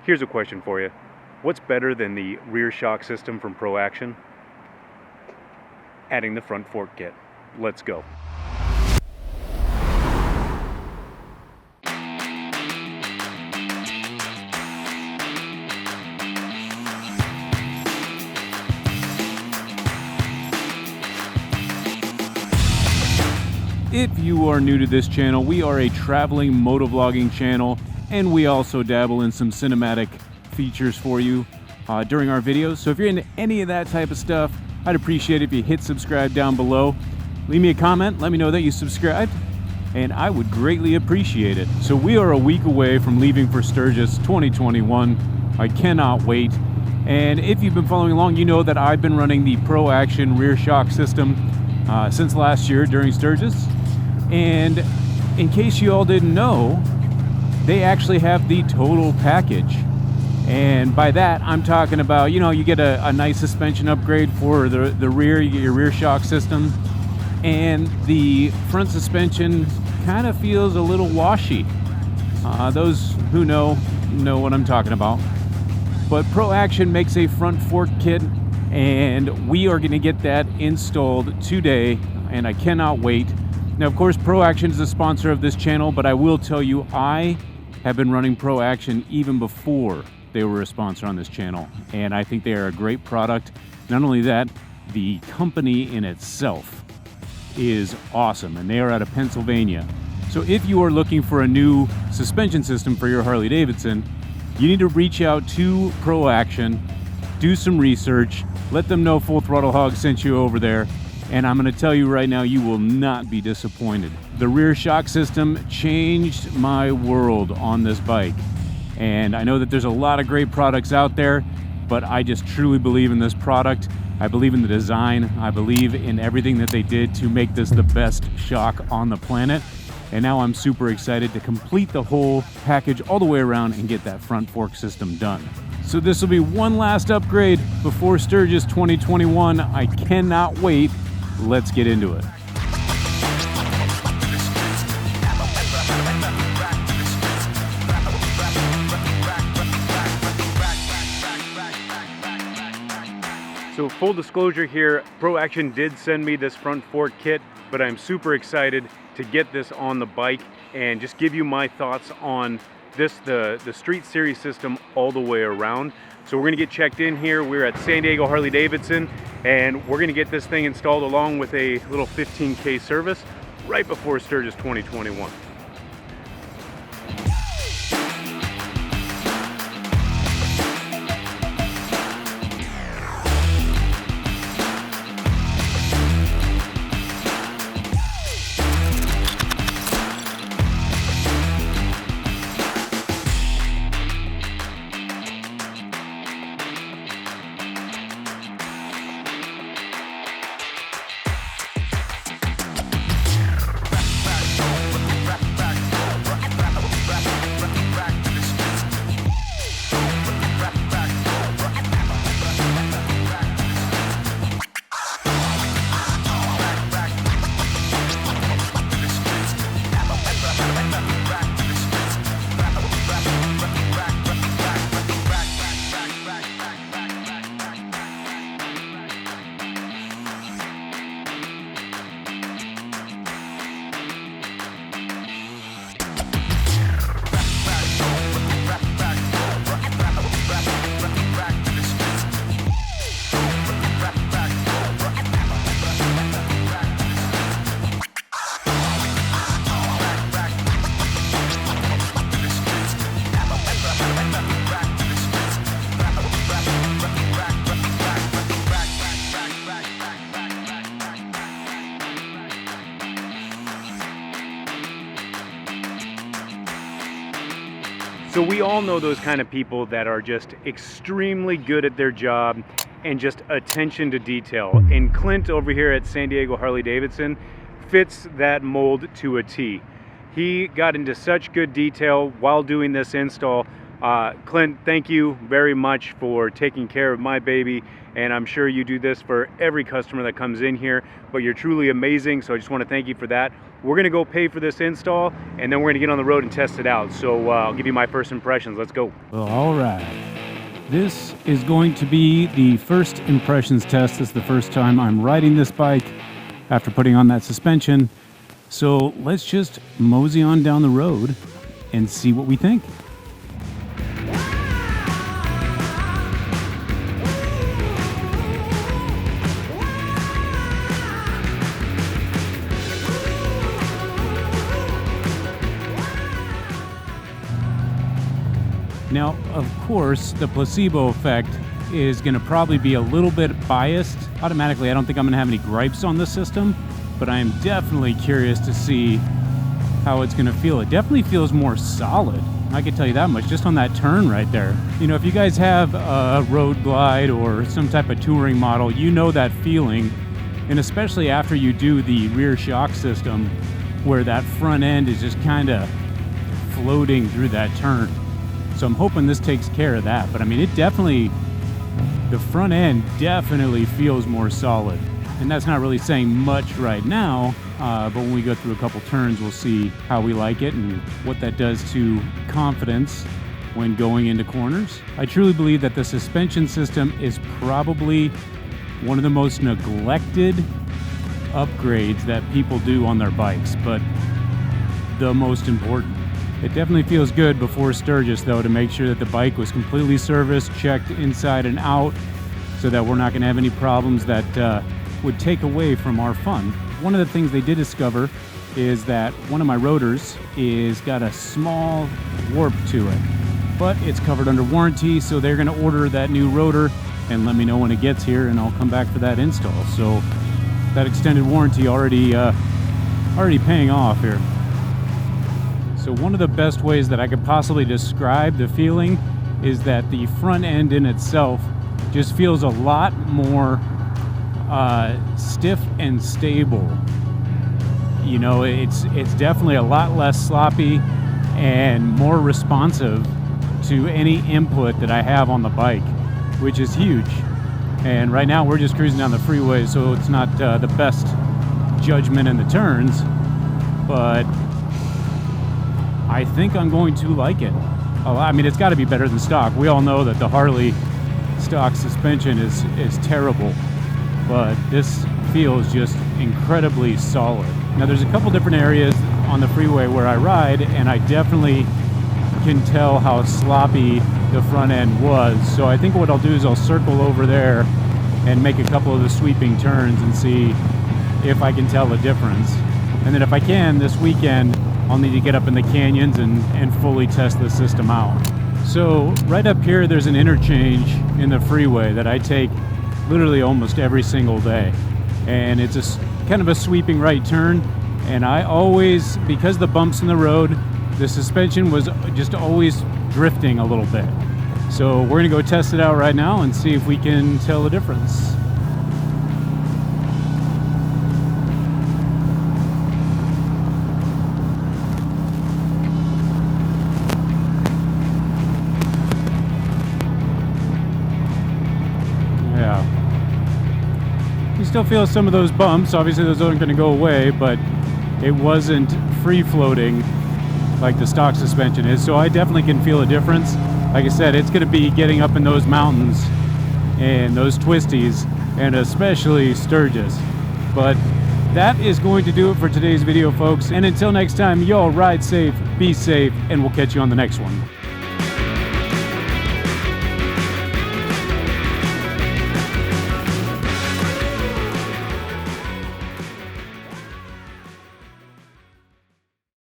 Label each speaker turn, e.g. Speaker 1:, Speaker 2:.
Speaker 1: Here's a question for you. What's better than the rear shock system from Pro Action? Adding the front fork kit. Let's go.
Speaker 2: If you are new to this channel, we are a traveling motovlogging channel, and we also dabble in some cinematic features for you during our videos. So if you're into any of that type of stuff, I'd appreciate it if you hit subscribe down below. Leave me a comment, let me know that you subscribed, and I would greatly appreciate it. So we are a week away from leaving for Sturgis 2021. I cannot wait. And if you've been following along, you know that I've been running the Pro Action rear shock system since last year during Sturgis. And in case you all didn't know, they actually have the total package. And by that, I'm talking about, you know, you get a nice suspension upgrade for the rear, you get your rear shock system, and the front suspension kind of feels a little washy. Those who know what I'm talking about. But Pro Action makes a front fork kit, and we are going to get that installed today, and I cannot wait. Now, of course, Pro Action is a sponsor of this channel, but I will tell you, I have been running Pro Action even before they were a sponsor on this channel, and I think they are a great product. Not only that, the company in itself is awesome, and they are out of Pennsylvania. So if you are looking for a new suspension system for your Harley Davidson, you need to reach out to Pro Action, do some research, let them know Full Throttle Hog sent you over there, and I'm going to tell you right now, you will not be disappointed. The rear shock system changed my world on this bike. And I know that there's a lot of great products out there, but I just truly believe in this product. I believe in the design. I believe in everything that they did to make this the best shock on the planet. And now I'm super excited to complete the whole package all the way around and get that front fork system done. So this will be one last upgrade before Sturgis 2021. I cannot wait. Let's get into it.
Speaker 1: So full disclosure here, Pro Action did send me this front fork kit, but I'm super excited to get this on the bike and just give you my thoughts on this, the Street Series system all the way around. So we're gonna get checked in here. We're at San Diego Harley Davidson, and we're gonna get this thing installed along with a little 15K service right before Sturgis 2021. So we all know those kind of people that are just extremely good at their job and just attention to detail. And Clint over here at San Diego Harley Davidson fits that mold to a T. He got into such good detail while doing this install. Clint, thank you very much for taking care of my baby, and I'm sure you do this for every customer that comes in here, but you're truly amazing, so I just want to thank you for that. we're gonna go pay for this install, and then we're gonna get on the road and test it out. So I'll give you my first impressions. Let's go.
Speaker 2: Well, all right. This is going to be the first impressions test. This is the first time I'm riding this bike after putting on that suspension. So let's just mosey on down the road and see what we think. Now, of course, the placebo effect is going to probably be a little bit biased. Automatically, I don't think I'm going to have any gripes on the system, but I am definitely curious to see how it's going to feel. It definitely feels more solid. I can tell you that much just on that turn right there. You know, if you guys have a road glide or some type of touring model, you know that feeling. And especially after you do the rear shock system, where that front end is just kind of floating through that turn. So I'm hoping this takes care of that. But I mean, the front end definitely feels more solid. And that's not really saying much right now, but when we go through a couple turns, we'll see how we like it and what that does to confidence when going into corners. I truly believe that the suspension system is probably one of the most neglected upgrades that people do on their bikes, but the most important. It definitely feels good before Sturgis, though, to make sure that the bike was completely serviced, checked inside and out, so that we're not going to have any problems that would take away from our fun. One of the things they did discover is that one of my rotors is got a small warp to it, but it's covered under warranty, so they're going to order that new rotor and let me know when it gets here, and I'll come back for that install. So that extended warranty already paying off here. So one of the best ways that I could possibly describe the feeling is that the front end in itself just feels a lot more stiff and stable. You know, it's definitely a lot less sloppy and more responsive to any input that I have on the bike, which is huge. And right now we're just cruising down the freeway, so it's not the best judgment in the turns, but I think I'm going to like it. I mean, it's got to be better than stock. We all know that the Harley stock suspension is terrible, but this feels just incredibly solid. Now, there's a couple different areas on the freeway where I ride, and I definitely can tell how sloppy the front end was. So I think what I'll do is I'll circle over there and make a couple of the sweeping turns and see if I can tell the difference. And then if I can, this weekend, I'll need to get up in the canyons and fully test the system out. So right up here, there's an interchange in the freeway that I take literally almost every single day. And it's a kind of a sweeping right turn. And I always, because the bumps in the road, the suspension was just always drifting a little bit. So we're gonna go test it out right now and see if we can tell the difference. You still feel some of those bumps. Obviously those aren't going to go away, but it wasn't free floating like the stock suspension is. So I definitely can feel a difference. Like I said, it's going to be getting up in those mountains and those twisties, and especially Sturgis. But that is going to do it for today's video, folks. And until next time, y'all ride safe, be safe, and we'll catch you on the next one.